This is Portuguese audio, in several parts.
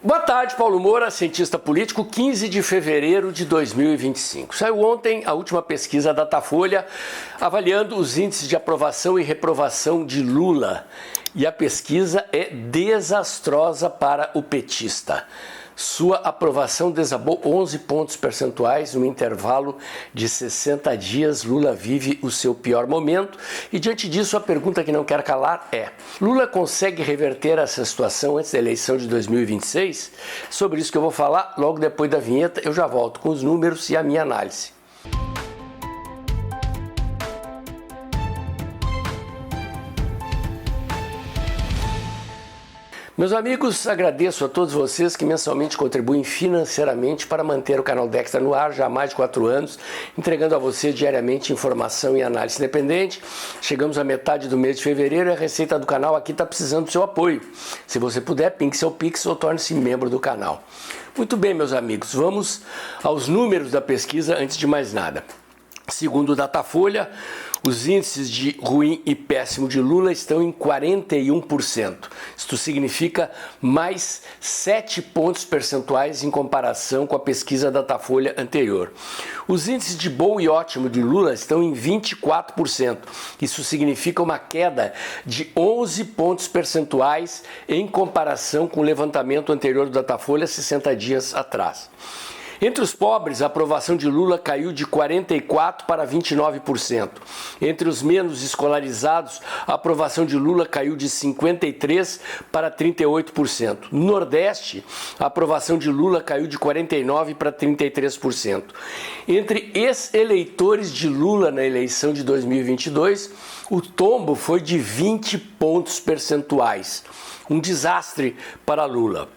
Boa tarde, Paulo Moura, cientista político, 15 de fevereiro de 2025. Saiu ontem a última pesquisa da Datafolha avaliando os índices de aprovação e reprovação de Lula. E a pesquisa é desastrosa para o petista. Sua aprovação desabou 11 pontos percentuais no intervalo de 60 dias. Lula vive o seu pior momento e, diante disso, a pergunta que não quer calar é: Lula consegue reverter essa situação antes da eleição de 2026? Sobre isso que eu vou falar logo depois da vinheta. Eu já volto com os números e a minha análise. Meus amigos, agradeço a todos vocês que mensalmente contribuem financeiramente para manter o canal Dextra no ar já há mais de 4 anos, entregando a você diariamente informação e análise independente. Chegamos à metade do mês de fevereiro e a receita do canal aqui está precisando do seu apoio. Se você puder, pingue seu Pix ou torne-se membro do canal. Muito bem, meus amigos, vamos aos números da pesquisa antes de mais nada. Segundo o Datafolha, os índices de ruim e péssimo de Lula estão em 41%. Isto significa mais 7 pontos percentuais em comparação com a pesquisa Datafolha anterior. Os índices de bom e ótimo de Lula estão em 24%. Isso significa uma queda de 11 pontos percentuais em comparação com o levantamento anterior do Datafolha 60 dias atrás. Entre os pobres, a aprovação de Lula caiu de 44% para 29%. Entre os menos escolarizados, a aprovação de Lula caiu de 53% para 38%. No Nordeste, a aprovação de Lula caiu de 49% para 33%. Entre ex-eleitores de Lula na eleição de 2022, o tombo foi de 20 pontos percentuais. Um desastre para Lula.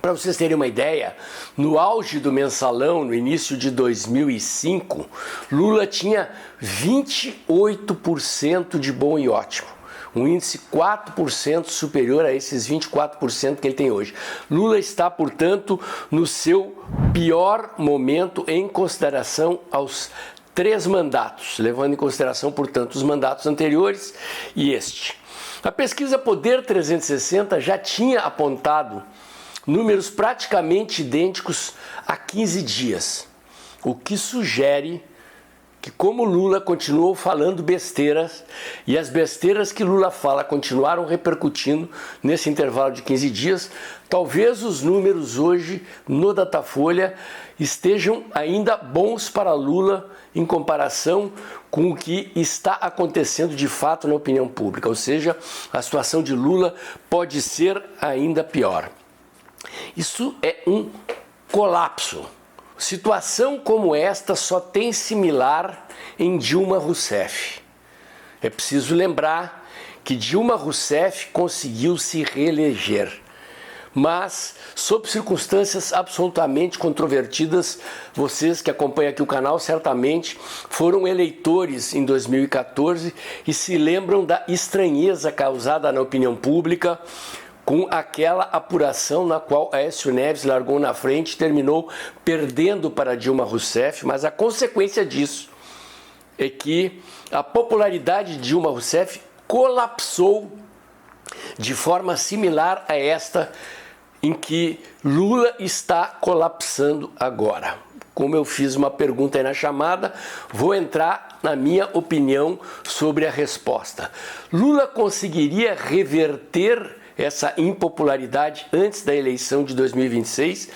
Para vocês terem uma ideia, no auge do mensalão, no início de 2005, Lula tinha 28% de bom e ótimo. Um índice 4% superior a esses 24% que ele tem hoje. Lula está, portanto, no seu pior momento em consideração aos 3 mandatos, levando em consideração, portanto, os mandatos anteriores e este. A pesquisa Poder 360 já tinha apontado números praticamente idênticos há 15 dias, o que sugere que, como Lula continuou falando besteiras e as besteiras que Lula fala continuaram repercutindo nesse intervalo de 15 dias, talvez os números hoje no Datafolha estejam ainda bons para Lula em comparação com o que está acontecendo de fato na opinião pública, ou seja, a situação de Lula pode ser ainda pior. Isso é um colapso. Situação como esta só tem similar em Dilma Rousseff. É preciso lembrar que Dilma Rousseff conseguiu se reeleger, mas sob circunstâncias absolutamente controvertidas. Vocês que acompanham aqui o canal certamente foram eleitores em 2014 e se lembram da estranheza causada na opinião pública com aquela apuração na qual Aécio Neves largou na frente e terminou perdendo para Dilma Rousseff, mas a consequência disso é que a popularidade de Dilma Rousseff colapsou de forma similar a esta em que Lula está colapsando agora. Como eu fiz uma pergunta aí na chamada, vou entrar na minha opinião sobre a resposta. Lula conseguiria reverter essa impopularidade antes da eleição de 2026?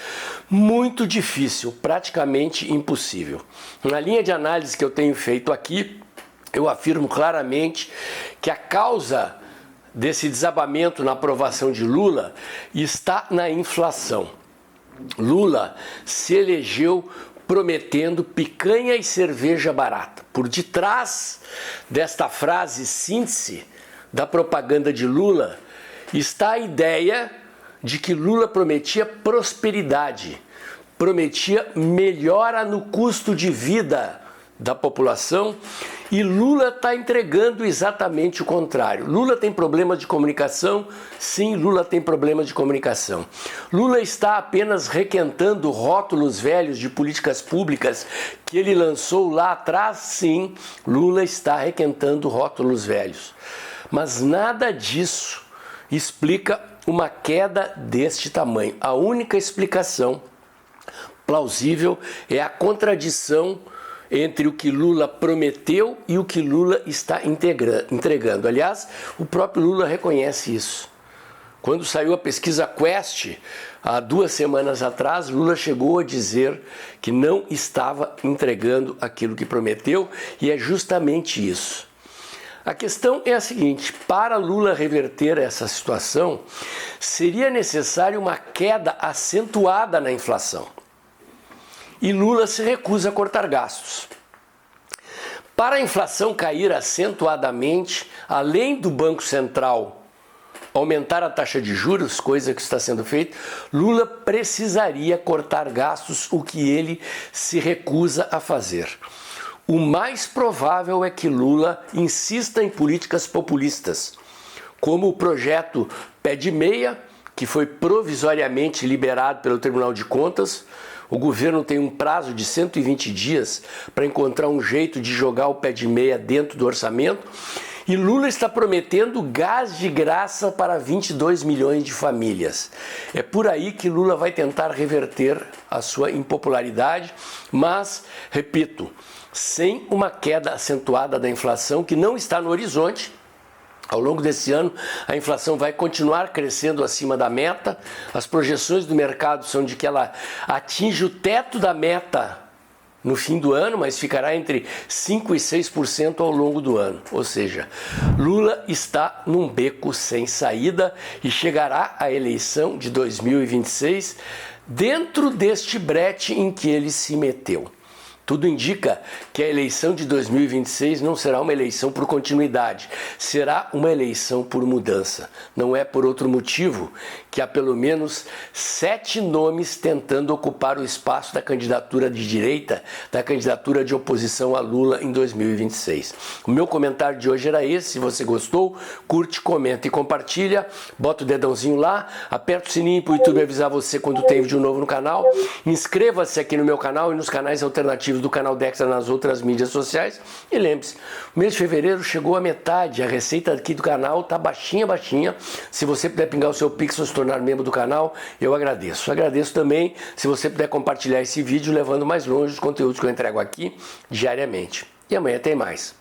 Muito difícil, praticamente impossível. Na linha de análise que eu tenho feito aqui, eu afirmo claramente que a causa desse desabamento na aprovação de Lula está na inflação. Lula se elegeu prometendo picanha e cerveja barata. Por detrás desta frase síntese da propaganda de Lula está a ideia de que Lula prometia prosperidade, prometia melhora no custo de vida da população, e Lula está entregando exatamente o contrário. Lula tem problemas de comunicação? Sim, Lula tem problemas de comunicação. Lula está apenas requentando rótulos velhos de políticas públicas que ele lançou lá atrás? Sim, Lula está requentando rótulos velhos. Mas nada disso explica uma queda deste tamanho. A única explicação plausível é a contradição entre o que Lula prometeu e o que Lula está entregando. Aliás, o próprio Lula reconhece isso. Quando saiu a pesquisa Quest, há 2 semanas atrás, Lula chegou a dizer que não estava entregando aquilo que prometeu, e é justamente isso. A questão é a seguinte: para Lula reverter essa situação, seria necessário uma queda acentuada na inflação. E Lula se recusa a cortar gastos. Para a inflação cair acentuadamente, além do Banco Central aumentar a taxa de juros, coisa que está sendo feita, Lula precisaria cortar gastos, o que ele se recusa a fazer. O mais provável é que Lula insista em políticas populistas, como o projeto Pé de Meia, que foi provisoriamente liberado pelo Tribunal de Contas. O governo tem um prazo de 120 dias para encontrar um jeito de jogar o pé de meia dentro do orçamento. E Lula está prometendo gás de graça para 22 milhões de famílias. É por aí que Lula vai tentar reverter a sua impopularidade, mas, repito, sem uma queda acentuada da inflação, que não está no horizonte. Ao longo desse ano, a inflação vai continuar crescendo acima da meta. As projeções do mercado são de que ela atinja o teto da meta no fim do ano, mas ficará entre 5% e 6% ao longo do ano. Ou seja, Lula está num beco sem saída e chegará à eleição de 2026 dentro deste brete em que ele se meteu. Tudo indica que a eleição de 2026 não será uma eleição por continuidade, será uma eleição por mudança. Não é por outro motivo que há pelo menos 7 nomes tentando ocupar o espaço da candidatura de direita, da candidatura de oposição a Lula em 2026. O meu comentário de hoje era esse. Se você gostou, curte, comenta e compartilha, bota o dedãozinho lá, aperta o sininho para o YouTube avisar você quando tem vídeo novo no canal, inscreva-se aqui no meu canal e nos canais alternativos do canal Dextra nas outras mídias sociais. E lembre-se, o mês de fevereiro chegou à metade, a receita aqui do canal tá baixinha. Se você puder pingar o seu Pix ou se tornar membro do canal, eu agradeço. Agradeço também se você puder compartilhar esse vídeo, levando mais longe os conteúdos que eu entrego aqui diariamente. E amanhã tem mais.